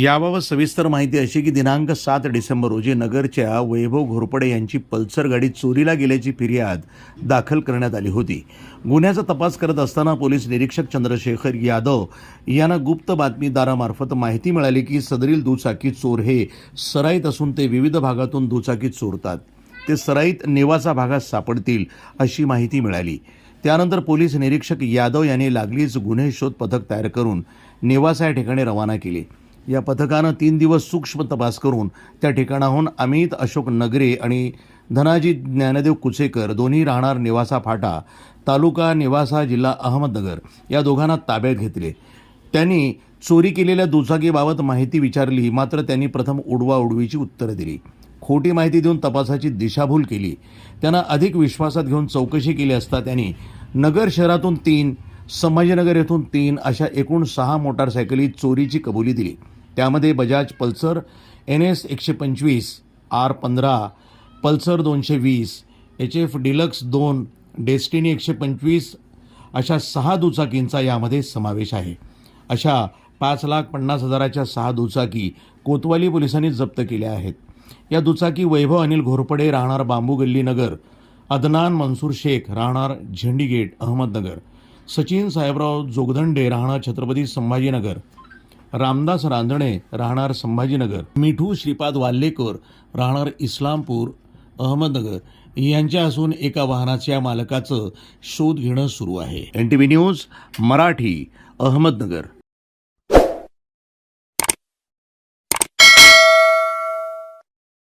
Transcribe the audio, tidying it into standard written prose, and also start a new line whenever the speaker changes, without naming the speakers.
याबाबत सविस्तर माहिती अशी की दिनांक 7 डिसेंबर रोजी नगरच्या वैभव घोरपडे यांची पल्सर गाडी चोरीला गेल्याची फिर्याद दाखल करण्यात आली होती। गुन्ह्याचा तपास करत असताना पोलीस निरीक्षक चंद्रशेखर यादव यांना गुप्त बातमीदारामार्फत माहिती मिळाली की सदरील दुचाकी चोर हे सराईत असून ते विविध भागातून दुचाकी चोरतात। ते सराईत नेवासा भागात सापडतील अशी माहिती मिळाली। त्यानंतर पोलीस निरीक्षक यादव यांनी लागलीच गुन्हे शोध पथक तयार करून नेवासा या ठिकाणी रवाना केले। या पथकानं 3 दिवस सूक्ष्म तपास करून त्या ठिकाणाहून अमित अशोक नगरे आणि धनाजी ज्ञानदेव कुचेकर दोन्ही राहणार नेवासा फाटा तालुका नेवासा जिल्हा अहमदनगर या दोघांना ताब्यात घेतले। त्यांनी चोरी केलेल्या दुचाकीबाबत माहिती विचारली, मात्र त्यांनी प्रथम उडवाउडवीची उत्तरं दिली। खोटी माहिती देऊन तपासाची दिशाभूल केली। त्यांना अधिक विश्वासात घेऊन चौकशी केली असता त्यांनी नगर शहरातून 3, संभाजीनगर येथून 3 अशा एकूण 6 मोटारसायकली चोरीची कबुली दिली। त्यामध्ये Bajaj Pulsar NS 125, R15, Pulsar 220, HF deluxe 2, destiny 125 अशा 6 दुचाकींचा यामध्ये समावेश आहे। अशा 5,50,000च्या 6 दुचाकी कोतवाली पोलिसांनी जप्त केल्या आहेत। या दुचाकी वैभव अनिल घोरपडे राहणार बांबू गल्ली नगर, अदनान मनसूर शेख राहणार झेंडी गेट अहमदनगर, सचिन साहेबराव जोगदंडे राहणार छत्रपती संभाजीनगर, रामदास रांजणे राहणार संभाजीनगर, मिठू श्रीपाद वाल्लेकर राहणार इस्लामपूर अहमदनगर यांच्या असून एका वाहनाच्या मालकाचं शोध घेणं सुरू आहे। NTV news Marathi, Ahmednagar.